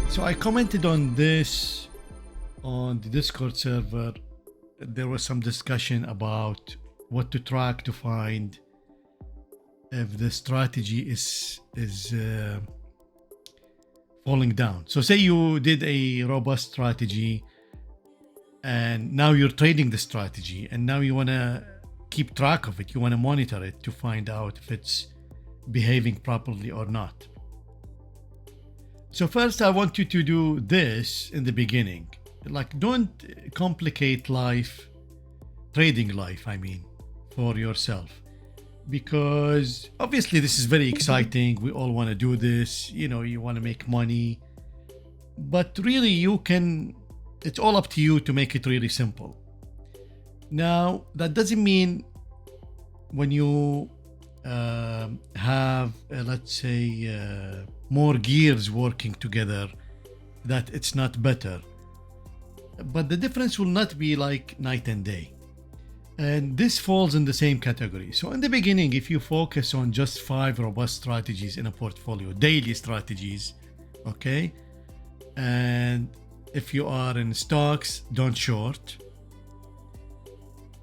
So I commented on this on the Discord server. There was some discussion about what to track to find if the strategy is falling down. So say you did a robust strategy and now you're trading the strategy and now you want to keep track of it. You want to monitor it to find out if it's behaving properly or not. So first I want you to do this in the beginning. Like, don't complicate life, trading life, I mean, for yourself. Because obviously this is very exciting. We all want to do this, you know, you want to make money. But really it's all up to you to make it really simple. Now, that doesn't mean when you have, let's say, more gears working together, that it's not better. But the difference will not be like night and day. And this falls in the same category. So in the beginning, if you focus on just 5 robust strategies in a portfolio, daily strategies, okay? And if you are in stocks, don't short.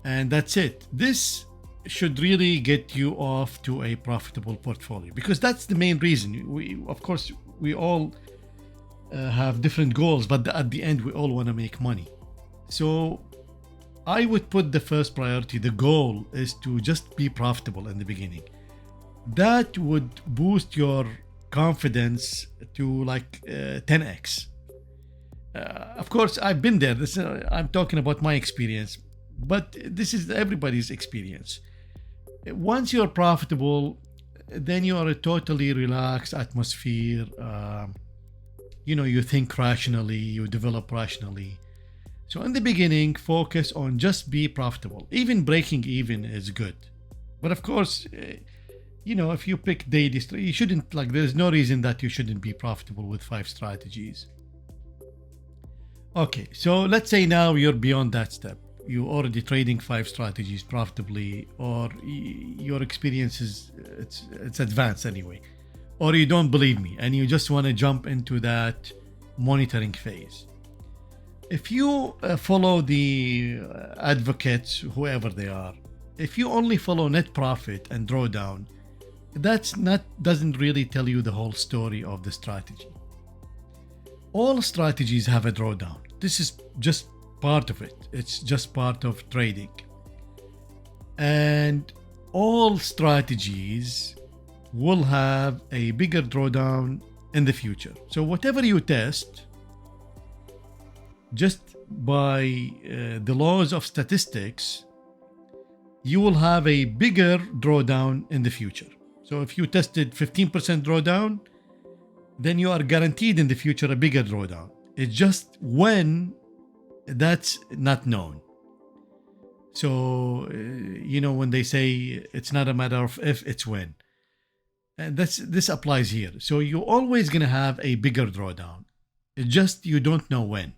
And that's it. This should really get you off to a profitable portfolio, because that's the main reason. We all have different goals, but at the end we all want to make money. So I would put the first priority, the goal is to just be profitable in the beginning. That would boost your confidence to like 10x. Of course, I've been there. I'm talking about my experience, but this is everybody's experience. Once you're profitable, then you are a totally relaxed atmosphere. You think rationally, you develop rationally. So in the beginning, focus on just be profitable. Even breaking even is good. But of course, if you pick daily, you shouldn't, there's no reason that you shouldn't be profitable with 5 strategies. Okay, so let's say now you're beyond that step. You're already trading 5 strategies profitably, or your experience is it's advanced anyway, or you don't believe me and you just want to jump into that monitoring phase. If you follow the advocates, whoever they are, if you only follow net profit and drawdown, doesn't really tell you the whole story of the strategy. All strategies have a drawdown. This is just part of it. It's just part of trading. And all strategies will have a bigger drawdown in the future. So whatever you test, just by the laws of statistics, you will have a bigger drawdown in the future. So if you tested 15% drawdown, then you are guaranteed in the future a bigger drawdown. It's just when that's not known. So, when they say it's not a matter of if, it's when. And this applies here. So you're always going to have a bigger drawdown. It's just you don't know when.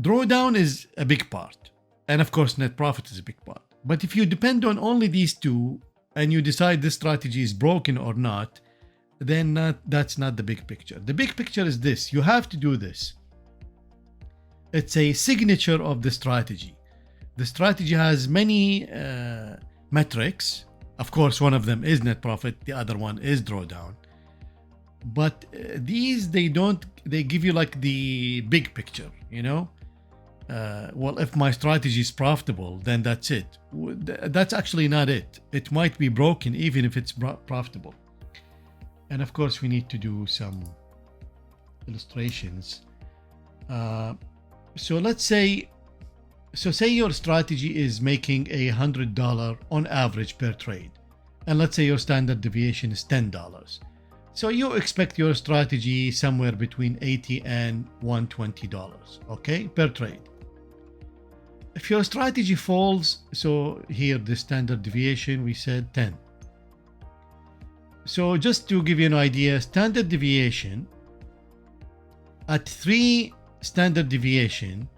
Drawdown is a big part. And of course, net profit is a big part. But if you depend on only these two and you decide this strategy is broken or not, then that's not the big picture. The big picture is this. You have to do this. It's a signature of the strategy. The strategy has many metrics. Of course, one of them is net profit. The other one is drawdown. But these, they give you like the big picture, well, if my strategy is profitable, then that's it. That's actually not it. It might be broken even if it's profitable. And of course, we need to do some illustrations. So say your strategy is making $100 on average per trade. And let's say your standard deviation is $10. So you expect your strategy somewhere between $80 and $120, okay, per trade. If your strategy falls, so here the standard deviation, we said 10. So just to give you an idea, standard deviation, at 3 standard deviation,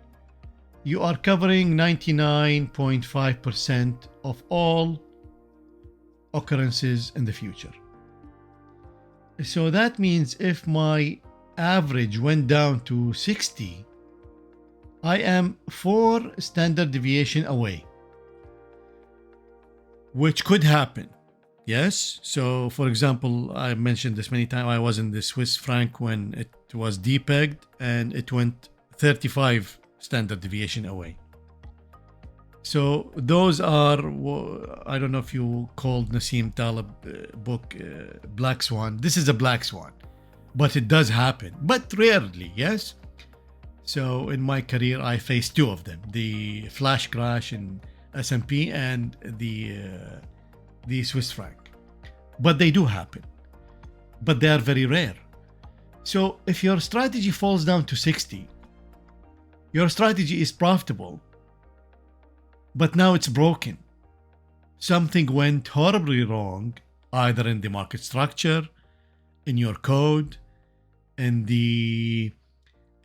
you are covering 99.5% of all occurrences in the future. So that means if my average went down to 60, I am 4 standard deviation away, which could happen. Yes. So, for example, I mentioned this many times. I was in the Swiss franc when it was depegged and it went 35 standard deviation away. So those are, I don't know if you called Nassim Taleb book Black Swan. This is a black swan, but it does happen, but rarely. Yes. So in my career, I faced 2 of them: the flash crash in S&P and the Swiss franc. But they do happen, but they are very rare. So if your strategy falls down to 60, your strategy is profitable, but now it's broken. Something went horribly wrong, either in the market structure, in your code, in the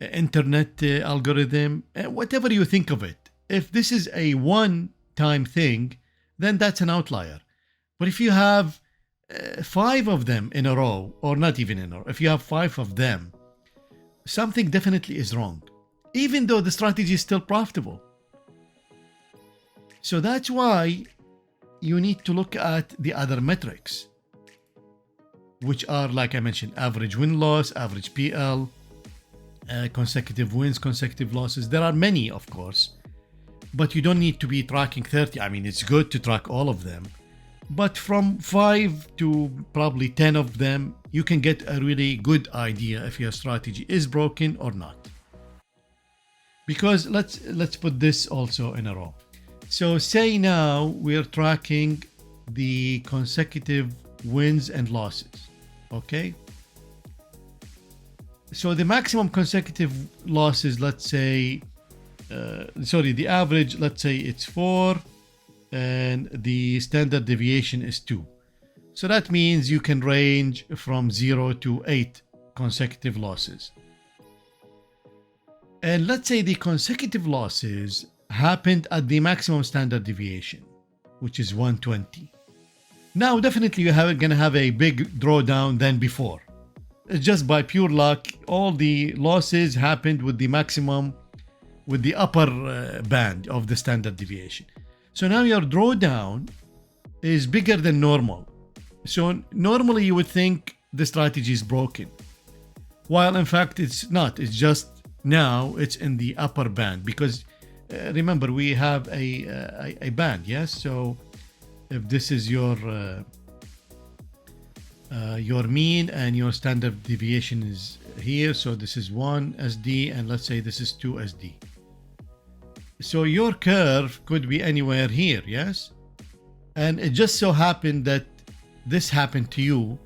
internet algorithm, whatever you think of it. If this is a one-time thing, then that's an outlier. But if you have 5 of them in a row, or not even in a row, if you have 5 of them, something definitely is wrong, even though the strategy is still profitable. So that's why you need to look at the other metrics, which are, like I mentioned, average win-loss, average PL, consecutive wins, consecutive losses. There are many, of course, but you don't need to be tracking 30. I mean, it's good to track all of them, but from 5 to probably 10 of them, you can get a really good idea if your strategy is broken or not. Because let's put this also in a row. So say now we're tracking the consecutive wins and losses. Okay. So the maximum consecutive losses, let's say, the average, let's say it's 4, and the standard deviation is 2. So that means you can range from 0 to 8 consecutive losses. And let's say the consecutive losses happened at the maximum standard deviation, which is 120. Now, definitely you're going to have a big drawdown than before. Just by pure luck, all the losses happened with the maximum, with the upper band of the standard deviation. So now your drawdown is bigger than normal. So normally you would think the strategy is broken, while in fact it's not. It's just now it's in the upper band because remember we have a band. Yes. So if this is your mean and your standard deviation is here, so this is 1 SD and let's say this is 2 SD. So your curve could be anywhere here, yes? And it just so happened that this happened to you,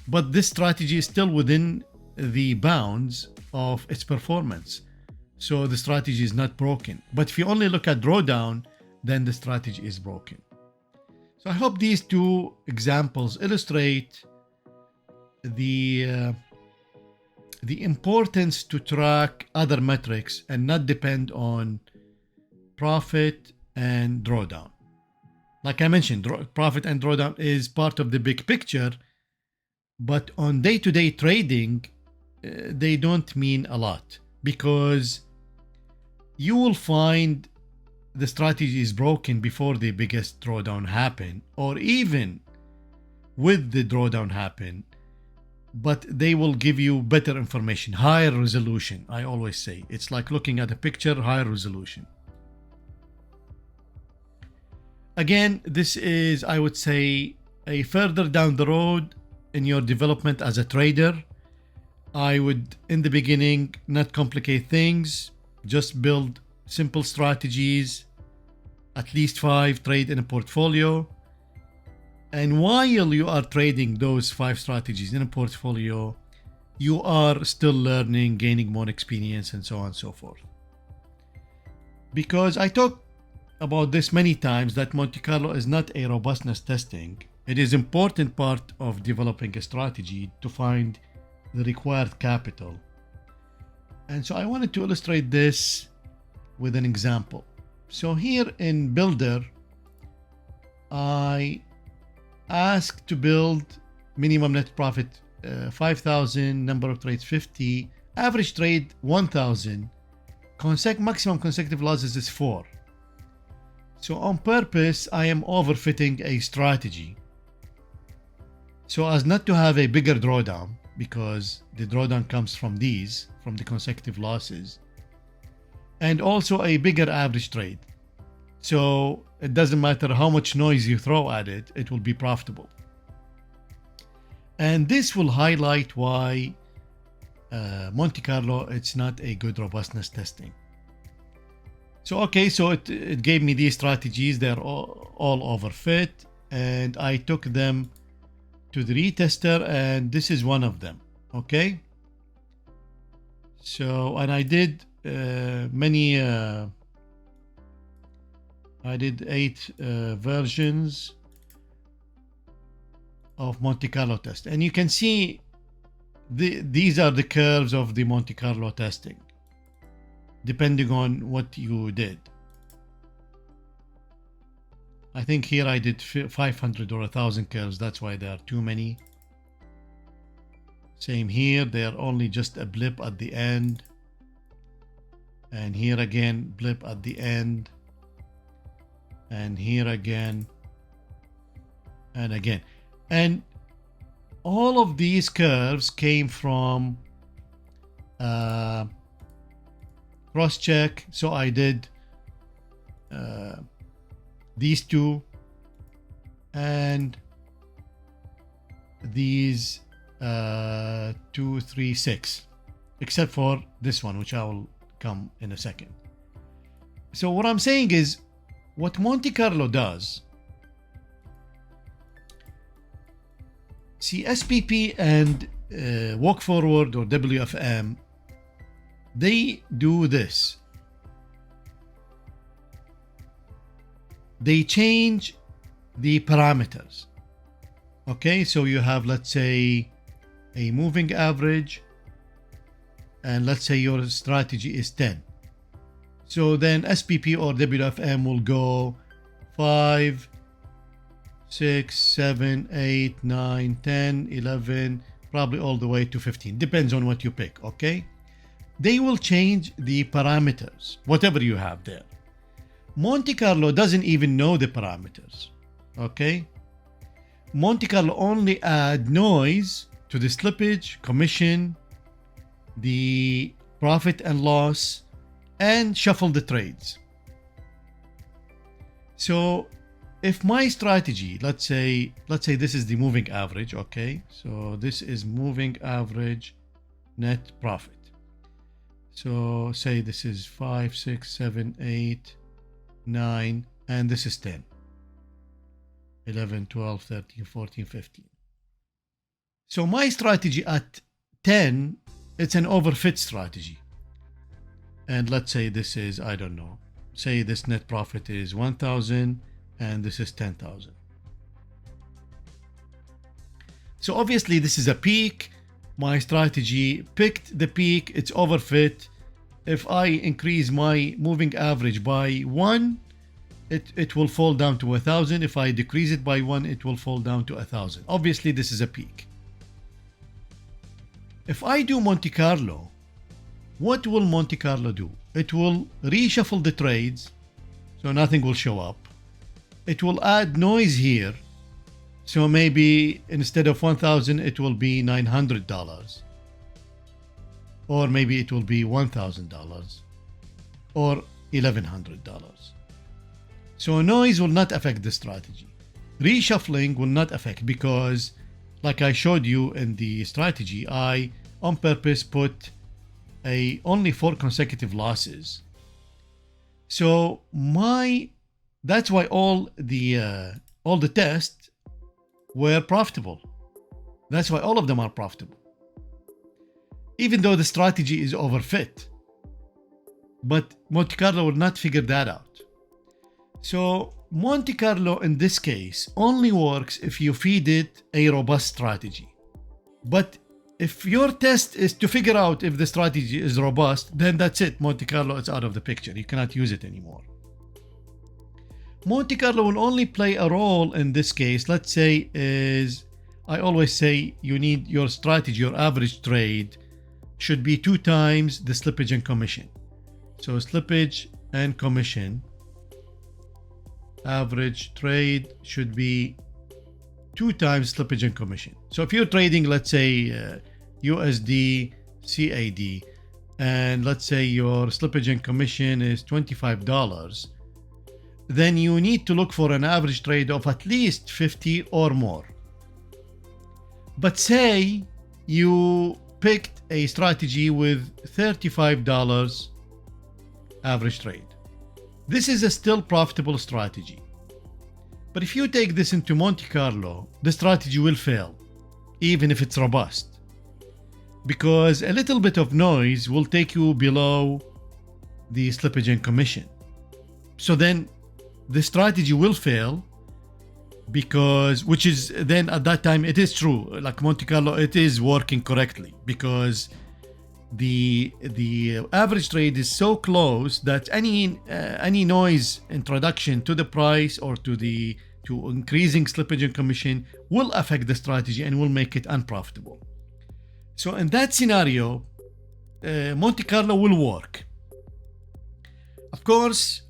but this strategy is still within the bounds of its performance. So the strategy is not broken. But if you only look at drawdown, then the strategy is broken. So I hope these 2 examples illustrate the importance to track other metrics and not depend on profit and drawdown. Like I mentioned, profit and drawdown is part of the big picture, but on day-to-day trading, they don't mean a lot because you will find the strategy is broken before the biggest drawdown happen, or even with the drawdown happen, but they will give you better information, higher resolution. I always say it's like looking at a picture, higher resolution. Again, this is, I would say, a further down the road in your development as a trader. I would, in the beginning, not complicate things, just build simple strategies, at least 5, trade in a portfolio. And while you are trading those 5 strategies in a portfolio, you are still learning, gaining more experience, and so on and so forth. Because I talked about this many times that Monte Carlo is not a robustness testing. It is an important part of developing a strategy to find the required capital. And so I wanted to illustrate this with an example. So here in Builder, I asked to build minimum net profit 5,000, number of trades 50, average trade 1,000, maximum consecutive losses is 4. So on purpose, I am overfitting a strategy so as not to have a bigger drawdown, because the drawdown comes from the consecutive losses, and also a bigger average trade. So it doesn't matter how much noise you throw at it, it will be profitable. And this will highlight why Monte Carlo, it's not a good robustness testing. So okay, so it gave me these strategies. They're all overfit, and I took them to the retester, and this is one of them. Okay, so, and I did many I did 8 versions of Monte Carlo test, and you can see these are the curves of the Monte Carlo testing depending on what you did. I think here I did 500 or 1,000 curves, that's why there are too many. Same here, they are only just a blip at the end, and here again blip at the end, and here again and again. And all of these curves came from cross check. So I did these two and these 2, 3, 6, except for this one, which I will come in a second. So what I'm saying is, what Monte Carlo does, see, SPP and walk forward or WFM, they do this. They change the parameters. Okay, so you have, let's say, a moving average, and let's say your strategy is 10. So then SPP or WFM will go 5, 6, 7, 8, 9, 10, 11, probably all the way to 15. Depends on what you pick, okay? They will change the parameters, whatever you have there. Monte Carlo doesn't even know the parameters, okay? Monte Carlo only add noise to the slippage, commission, the profit and loss, and shuffle the trades. So if my strategy, let's say this is the moving average, okay? So this is moving average net profit. So say this is 5, 6, 7, 8, 9, and this is 10, 11, 12, 13, 14, 15. So my strategy at 10, it's an overfit strategy. And let's say this is, I don't know, say this net profit is 1,000 and this is 10,000. So obviously this is a peak. My strategy picked the peak, it's overfit. If I increase my moving average by 1, it will fall down to 1,000. If I decrease it by 1, it will fall down to 1,000. Obviously this is a peak. If I do Monte Carlo, what will Monte Carlo do? It will reshuffle the trades, so nothing will show up. It will add noise here, so maybe instead of 1,000 it will be $900, or maybe it will be $1,000 or $1,100. So noise will not affect the strategy. Reshuffling will not affect, because like I showed you in the strategy, I on purpose put only 4 consecutive losses. So that's why all the tests were profitable. That's why all of them are profitable, even though the strategy is overfit. But Monte Carlo will not figure that out. So Monte Carlo in this case only works if you feed it a robust strategy. But if your test is to figure out if the strategy is robust, then that's it. Monte Carlo is out of the picture. You cannot use it anymore. Monte Carlo will only play a role in this case, let's say, is I always say you need your strategy, your average trade should be 2 times the slippage and commission. So slippage and commission, average trade should be 2 times slippage and commission. So if you're trading, let's say USD CAD, and let's say your slippage and commission is $25, then you need to look for an average trade of at least 50 or more. But say you picked a strategy with $35 average trade. This is a still profitable strategy. But if you take this into Monte Carlo, the strategy will fail, even if it's robust. Because a little bit of noise will take you below the slippage and commission. So then the strategy will fail, because, which is then at that time, it is true, like Monte Carlo, it is working correctly, because the average trade is so close that any noise introduction to the price or to increasing slippage and commission will affect the strategy and will make it unprofitable. So in that scenario, Monte Carlo will work. Of course,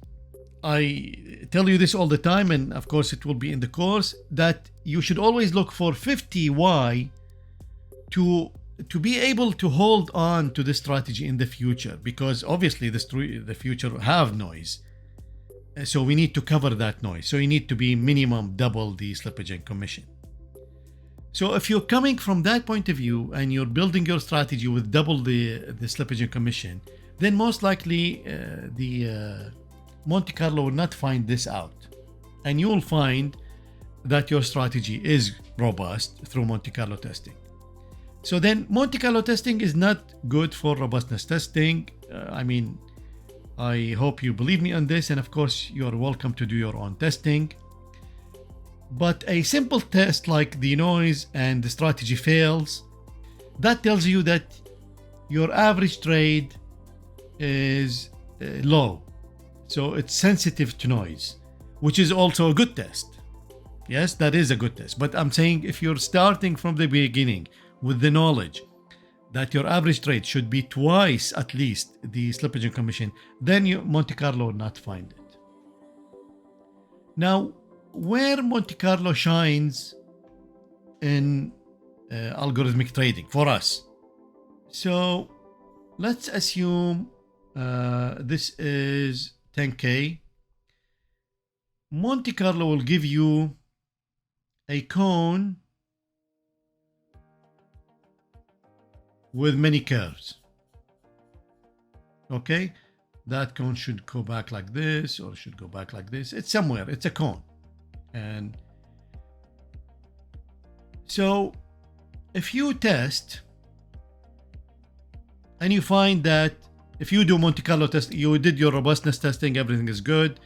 I tell you this all the time, and of course it will be in the course, that you should always look for 50Y to be able to hold on to this strategy in the future, because obviously the future have noise. So we need to cover that noise. So you need to be minimum double the slippage and commission. So if you're coming from that point of view and you're building your strategy with double the slippage and commission, then most likely the Monte Carlo will not find this out. And you will find that your strategy is robust through Monte Carlo testing. So then Monte Carlo testing is not good for robustness testing. I hope you believe me on this, and of course you're welcome to do your own testing. But a simple test like the noise and the strategy fails, that tells you that your average trade is low. So it's sensitive to noise, which is also a good test. Yes, that is a good test. But I'm saying if you're starting from the beginning with the knowledge that your average trade should be twice at least the slippage and commission, then Monte Carlo will not find it. Now, where Monte Carlo shines in algorithmic trading for us. So let's assume this is 10K. Monte Carlo will give you a cone with many curves. Okay, that cone should go back like this, or should go back like this. It's somewhere, it's a cone. And so if you test and you find that if you do Monte Carlo test, you did your robustness testing, everything is good.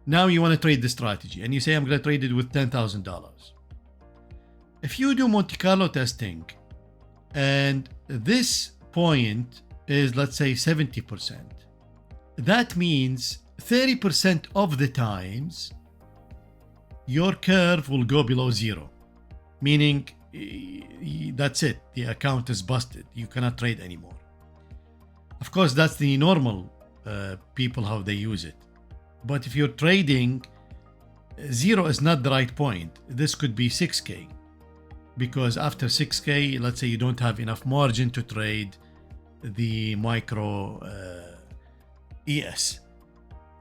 Now you want to trade the strategy and you say, I'm going to trade it with $10,000. If you do Monte Carlo testing and this point is, let's say, 70%, that means 30% of the times your curve will go below zero, meaning that's it, the account is busted, you cannot trade anymore. Of course, that's the normal people how they use it. But if you're trading, zero is not the right point. This could be 6K, because after 6K, let's say you don't have enough margin to trade the micro ES.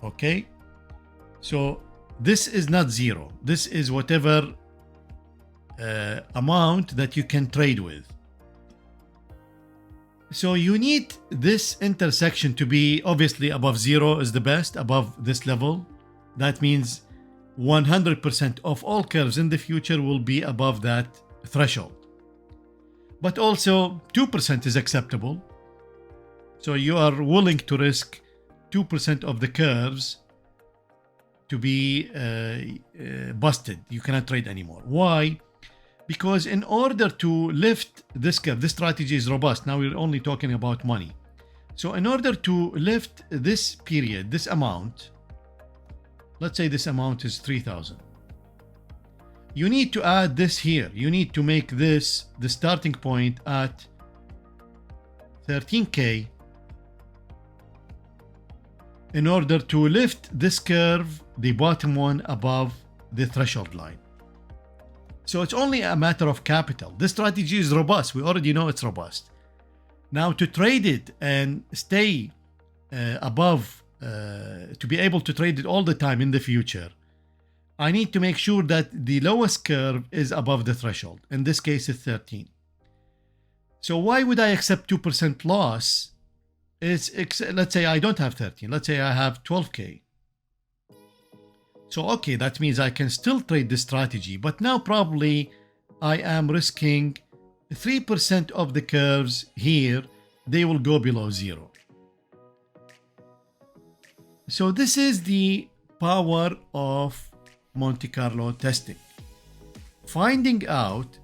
Okay, so this is not zero. This is whatever amount that you can trade with. So you need this intersection to be obviously above zero is the best, above this level. That means 100% of all curves in the future will be above that threshold. But also 2% is acceptable. So you are willing to risk 2% of the curves to be busted. You cannot trade anymore. Why? Because in order to lift this curve, this strategy is robust. Now we're only talking about money. So in order to lift this period, this amount, let's say this amount is 3,000. you need to add this here. You need to make this the starting point at 13K in order to lift this curve, the bottom one, above the threshold line. So it's only a matter of capital. This strategy is robust. We already know it's robust. Now to trade it and stay above, to be able to trade it all the time in the future, I need to make sure that the lowest curve is above the threshold. In this case, it's 13. So why would I accept 2% loss? Let's say I don't have 13. Let's say I have 12K. So, okay, that means I can still trade this strategy, but now probably I am risking 3% of the curves here. They will go below zero. So this is the power of Monte Carlo testing. Finding out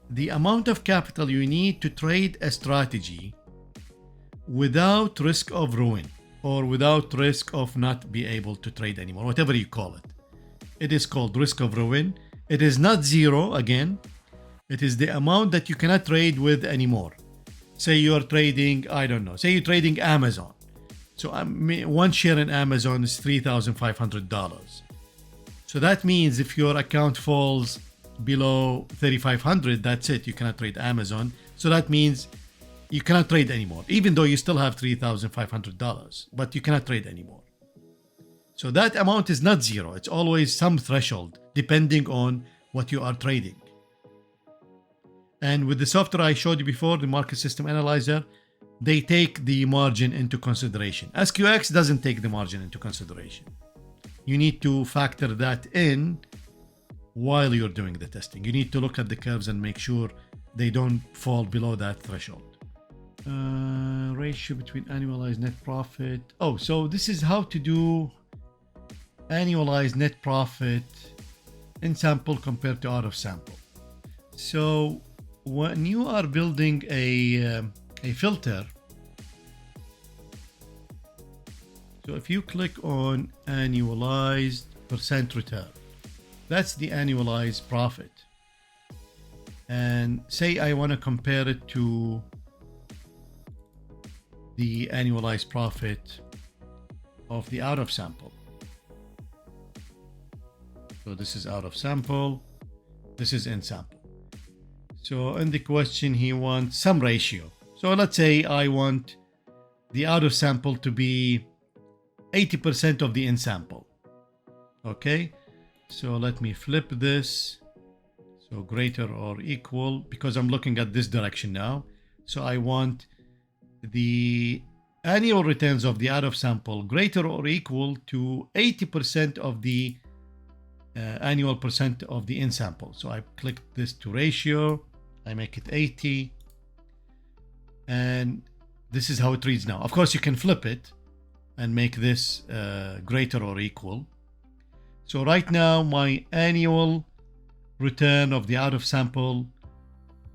the amount of capital you need to trade a strategy without risk of ruin, or without risk of not be able to trade anymore, whatever you call it. It is called risk of ruin. It is not zero again. It is the amount that you cannot trade with anymore. Say you are trading, I don't know, say you're trading Amazon. So one share in Amazon is $3,500. So that means if your account falls below 3,500, that's it. You cannot trade Amazon. So that means you cannot trade anymore, even though you still have $3,500, but you cannot trade anymore. So that amount is not zero. It's always some threshold depending on what you are trading. And with the software I showed you before, the market system analyzer, they take the margin into consideration. SQX doesn't take the margin into consideration. You need to factor that in while you're doing the testing. You need to look at the curves and make sure they don't fall below that threshold. Ratio between annualized net profit. Oh, so this is how to do annualized net profit in sample compared to out of sample. So when you are building a filter, so if you click on annualized percent return, that's the annualized profit. And say I want to compare it to the annualized profit of the out of sample. So this is out of sample, this is in sample. So in the question he wants some ratio. So let's say I want the out of sample to be 80% of the in sample. Okay, so let me flip this. So greater or equal, because I'm looking at this direction now. So I want the annual returns of the out of sample greater or equal to 80% of the annual percent of the in sample. So I click this to ratio, I make it 80, and this is how it reads now. Of course you can flip it and make this greater or equal. So right now my annual return of the out of sample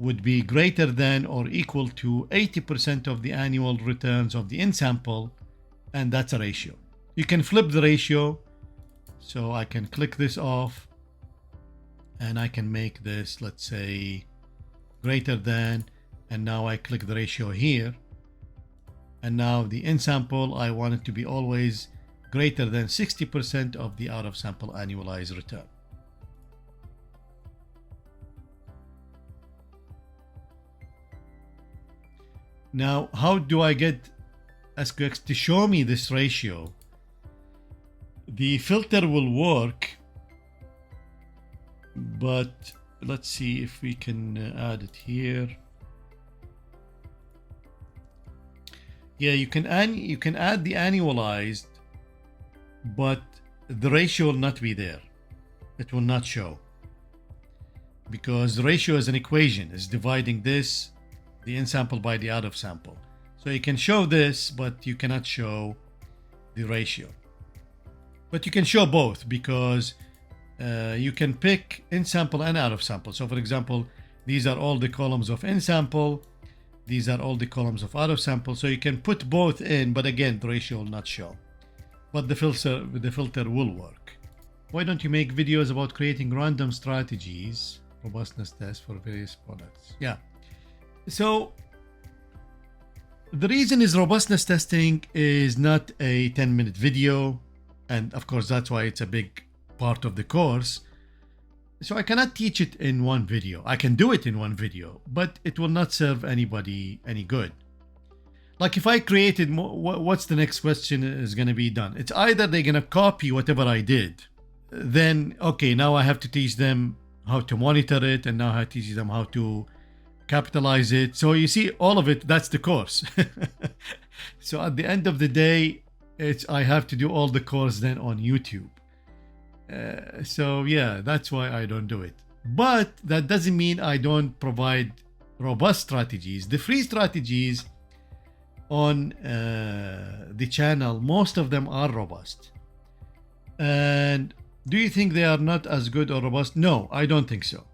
would be greater than or equal to 80% of the annual returns of the in sample, and that's a ratio. You can flip the ratio, so I can click this off and I can make this, let's say, greater than, and now I click the ratio here, and now the in sample I want it to be always greater than 60% of the out of sample annualized return. Now, how do I get SQX to show me this ratio? The filter will work, but let's see if we can add it here. Yeah, you can add the annualized, but the ratio will not be there. It will not show, because the ratio is an equation. It's dividing this, the in sample, by the out of sample. So you can show this, but you cannot show the ratio. But you can show both, because you can pick in sample and out of sample. So for example, these are all the columns of in sample, these are all the columns of out of sample. So you can put both in, but again the ratio will not show, but the filter will work. Why don't you make videos about creating random strategies, robustness tests for various products? Yeah. So the reason is robustness testing is not a 10-minute video. And of course, that's why it's a big part of the course. So I cannot teach it in one video. I can do it in one video, but it will not serve anybody any good. Like if I created, what's the next question is going to be done? It's either they're going to copy whatever I did. Then, okay, now I have to teach them how to monitor it, and now I teach them how to capitalize it. So you see, all of it, that's the course. So at the end of the day, I have to do all the course then on YouTube. So yeah, that's why I don't do it. But that doesn't mean I don't provide robust strategies. The free strategies on the channel, most of them are robust. And do you think they are not as good or robust? No, I don't think so.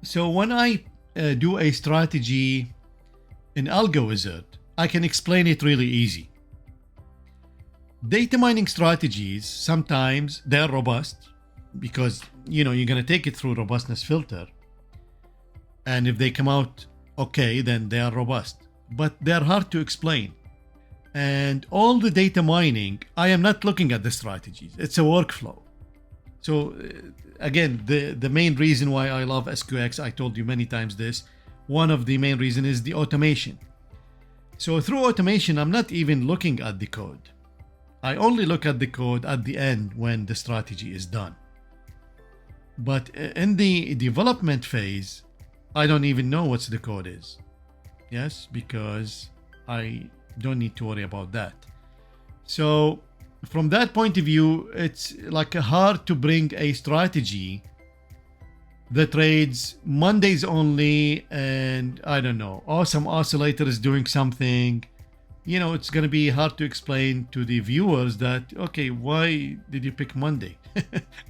So when I do a strategy in Algo Wizard, I can explain it really easy. Data mining strategies, sometimes they're robust because, you're going to take it through robustness filter. And if they come out okay, then they are robust. But they're hard to explain. And all the data mining, I am not looking at the strategies. It's a workflow. So again, the main reason why I love SQX, I told you many times this, one of the main reasons is the automation. So through automation, I'm not even looking at the code. I only look at the code at the end when the strategy is done. But in the development phase, I don't even know what the code is. Yes, because I don't need to worry about that. So from that point of view, it's like hard to bring a strategy that trades Mondays only, and I don't know, awesome oscillator is doing something. It's going to be hard to explain to the viewers that, okay, why did you pick Monday?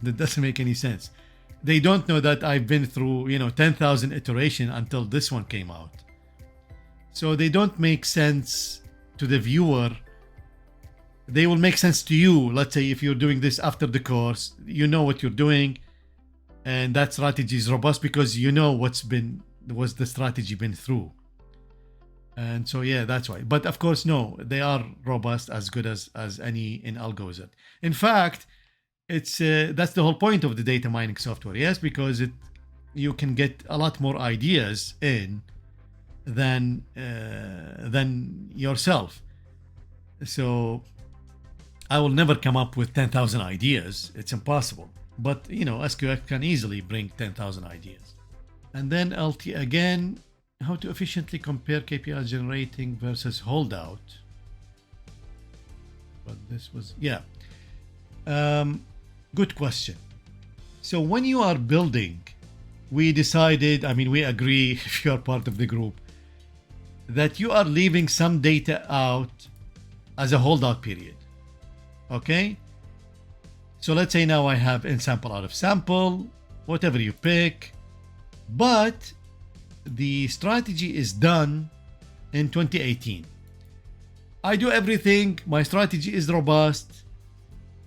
That doesn't make any sense. They don't know that I've been through, 10,000 iterations until this one came out. So they don't make sense to the viewer. They will make sense to you. Let's say if you're doing this after the course, you know what you're doing, and that strategy is robust because you know what's the strategy been through. And so yeah, that's why. But of course, no, they are robust, as good as any in Algo Wizard. In fact, it's that's the whole point of the data mining software. Yes, because you can get a lot more ideas in than yourself. So I will never come up with 10,000 ideas. It's impossible. But SQX can easily bring 10,000 ideas. And then LT again, how to efficiently compare KPI generating versus holdout. But this was, yeah. Good question. So when you are building, we decided, we agree, if you are part of the group, that you are leaving some data out as a holdout period. Okay? So let's say now I have in sample, out of sample, whatever you pick, but the strategy is done in 2018. I do everything, my strategy is robust.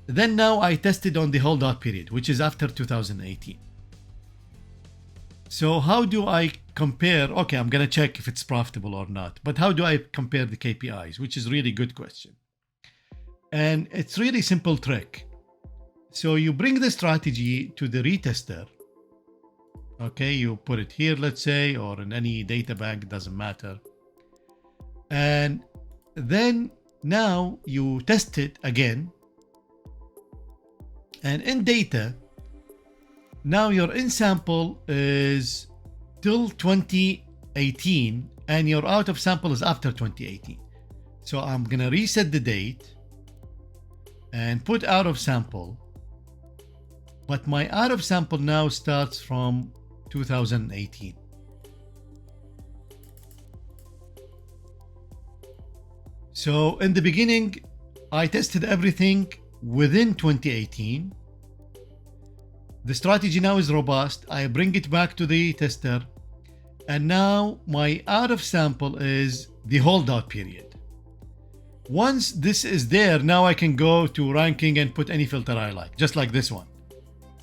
Then now I tested on the holdout period, which is after 2018. So how do I compare? Okay, I'm going to check if it's profitable or not, but how do I compare the KPIs, which is really good question. And it's really simple trick. So you bring the strategy to the retester. Okay, you put it here, let's say, or in any data bank, it doesn't matter. And then now you test it again. And in data, now your in sample is till 2018 and your out of sample is after 2018. So I'm gonna reset the date and put out of sample, but my out of sample now starts from 2018. So in the beginning, I tested everything within 2018. The strategy now is robust. I bring it back to the tester, and now my out of sample is the holdout period. Once this is there, now I can go to ranking and put any filter I like, just like this one.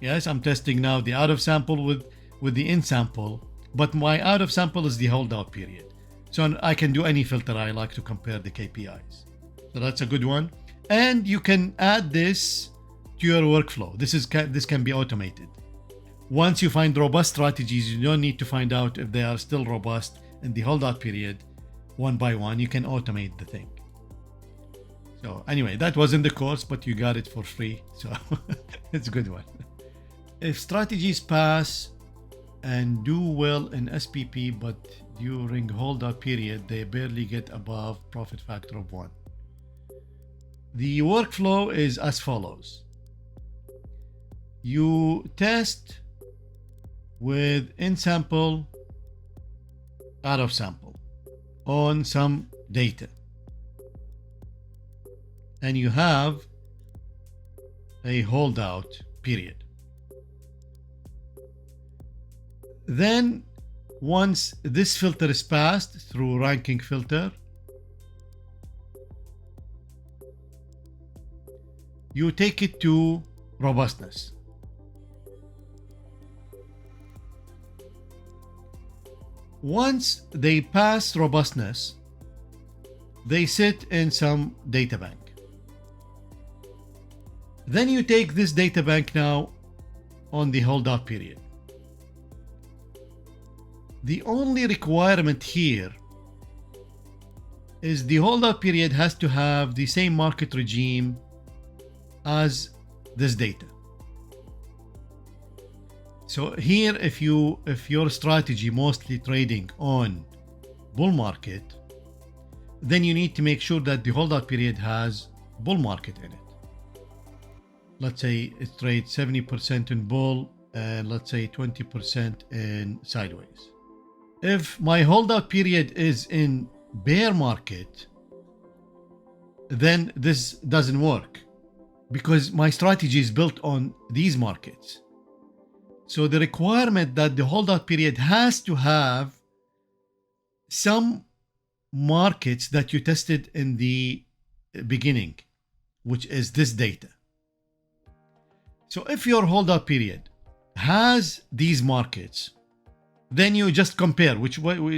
Yes, I'm testing now the out of sample with the in sample, but my out of sample is the holdout period. So I can do any filter I like to compare the KPIs. So that's a good one. And you can add this to your workflow. This can be automated. Once you find robust strategies, you don't need to find out if they are still robust in the holdout period. One by one, you can automate the thing. So anyway, that was in the course, but you got it for free. So it's a good one. If strategies pass and do well in SPP, but during holdout period, they barely get above profit factor of 1. The workflow is as follows. You test with in sample, out of sample on some data. And you have a holdout period. Then once this filter is passed through ranking filter, you take it to robustness. Once they pass robustness, they sit in some data bank. Then you take this data bank now on the holdout period. The only requirement here is the holdout period has to have the same market regime as this data. So here, if your strategy mostly trading on bull market, then you need to make sure that the holdout period has bull market in it. Let's say it trades 70% in bull and let's say 20% in sideways. If my holdout period is in bear market, then this doesn't work because my strategy is built on these markets. So the requirement that the holdout period has to have some markets that you tested in the beginning, which is this data. So if your holdout period has these markets, then you just compare,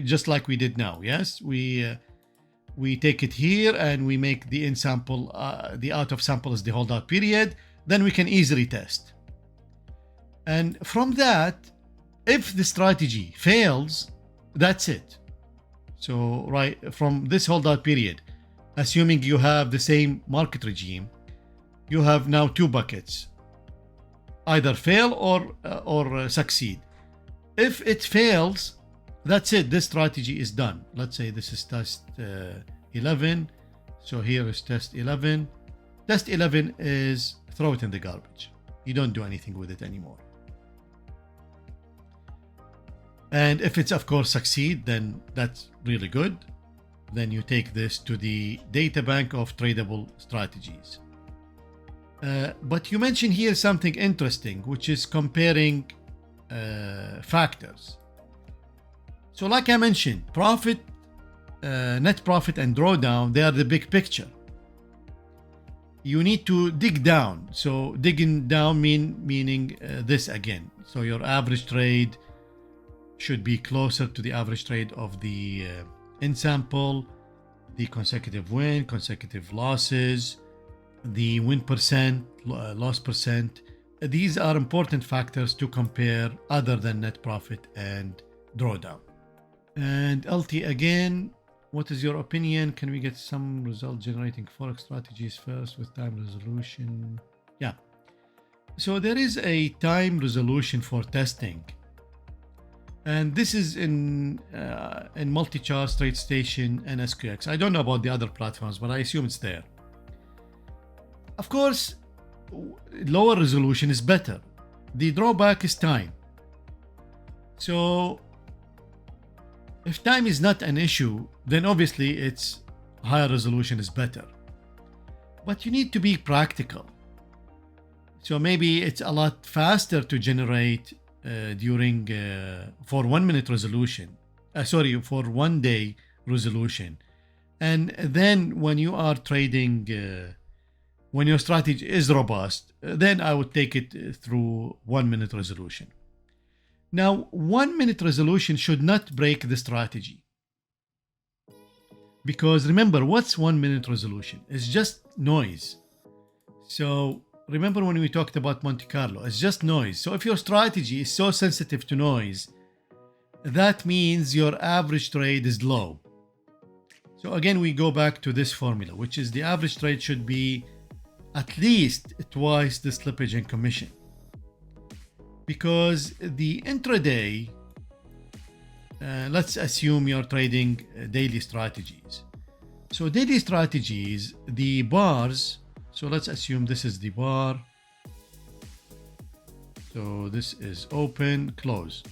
just like we did now. Yes, we take it here and we make the in sample, the out of sample is the holdout period. Then we can easily test. And from that, if the strategy fails, that's it. So right from this holdout period, assuming you have the same market regime, you have now two buckets, either fail or succeed. If it fails, that's it. This strategy is done. Let's say this is test 11. So here is test 11. Test 11 is throw it in the garbage. You don't do anything with it anymore. And if it's of course succeed, then that's really good. Then you take this to the data bank of tradable strategies. But you mentioned here something interesting, which is comparing factors. So like I mentioned, profit, net profit and drawdown, they are the big picture. You need to dig down. So digging down meaning this again. So your average trade should be closer to the average trade of the in sample, the consecutive win, consecutive losses, the win percent, loss percent. These are important factors to compare other than net profit and drawdown. And LT again, what is your opinion? Can we get some result generating forex strategies first with time resolution? Yeah. So there is a time resolution for testing. And this is in MultiCharts, TradeStation, and SQX. I don't know about the other platforms, but I assume it's there. Of course, lower resolution is better. The drawback is time. So if time is not an issue, then obviously it's higher resolution is better. But you need to be practical. So maybe it's a lot faster to generate during for 1 minute resolution. For 1 day resolution. And then when you are trading, when your strategy is robust, then I would take it through 1 minute resolution. Now, 1 minute resolution should not break the strategy. Because remember, what's 1 minute resolution? It's just noise. So remember when we talked about Monte Carlo, it's just noise. So if your strategy is so sensitive to noise, that means your average trade is low. So again, we go back to this formula, which is the average trade should be at least twice the slippage and commission. Because the intraday, let's assume you're trading daily strategies. So daily strategies, the bars, so let's assume this is the bar. So this is open, close.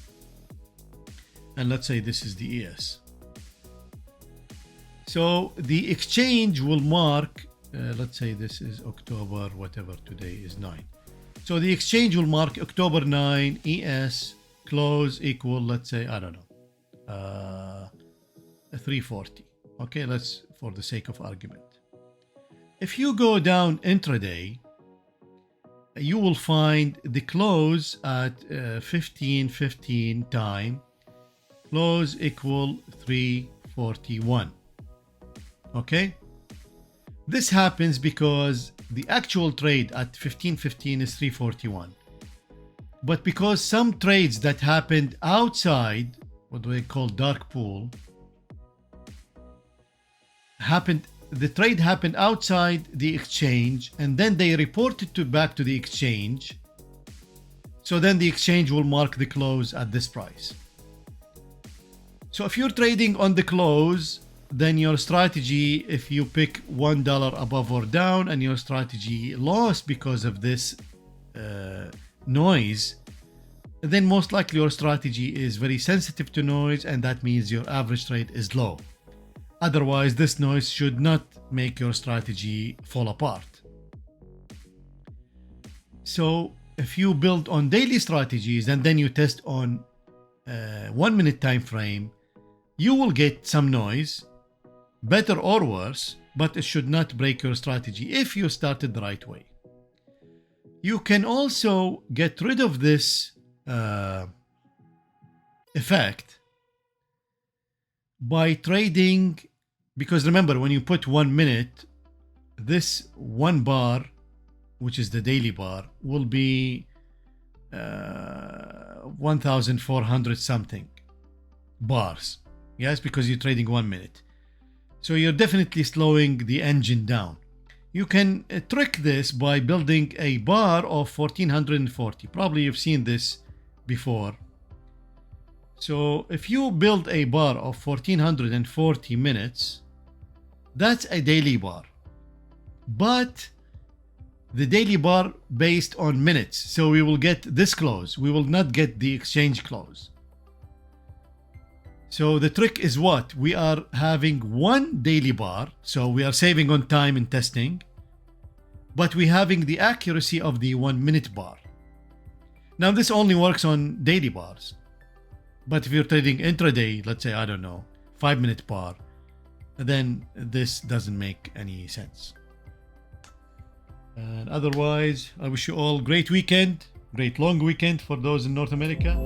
And let's say this is the ES. So the exchange will mark, let's say this is October, whatever today is 9. So the exchange will mark October 9, ES, close equal, let's say, I don't know, 340. Okay, let's, for the sake of argument. If you go down intraday, you will find the close at 15:15 time, close equal 341. Okay? This happens because the actual trade at 15:15 is 341. But because some trades that happened outside, what do they call dark pool, the trade happened outside the exchange, and then they reported back to the exchange. So then the exchange will mark the close at this price. So if you're trading on the close, then your strategy, if you pick $1 above or down and your strategy lost because of this noise, then most likely your strategy is very sensitive to noise, and that means your average trade is low. Otherwise, this noise should not make your strategy fall apart. So if you build on daily strategies and then you test on 1 minute time frame, you will get some noise, better or worse, but it should not break your strategy if you started the right way. You can also get rid of this effect by trading, because remember, when you put 1 minute, this one bar, which is the daily bar, will be 1,400 something bars. Yes, because you're trading 1 minute. So you're definitely slowing the engine down. You can trick this by building a bar of 1440. Probably you've seen this before. So if you build a bar of 1440 minutes, that's a daily bar. But the daily bar based on minutes. So we will get this close. We will not get the exchange close. So the trick is what? We are having one daily bar. So we are saving on time in testing, but we're having the accuracy of the 1 minute bar. Now this only works on daily bars. But if you're trading intraday, let's say, I don't know, 5 minute bar, then this doesn't make any sense. And otherwise, I wish you all great weekend, great long weekend for those in North America.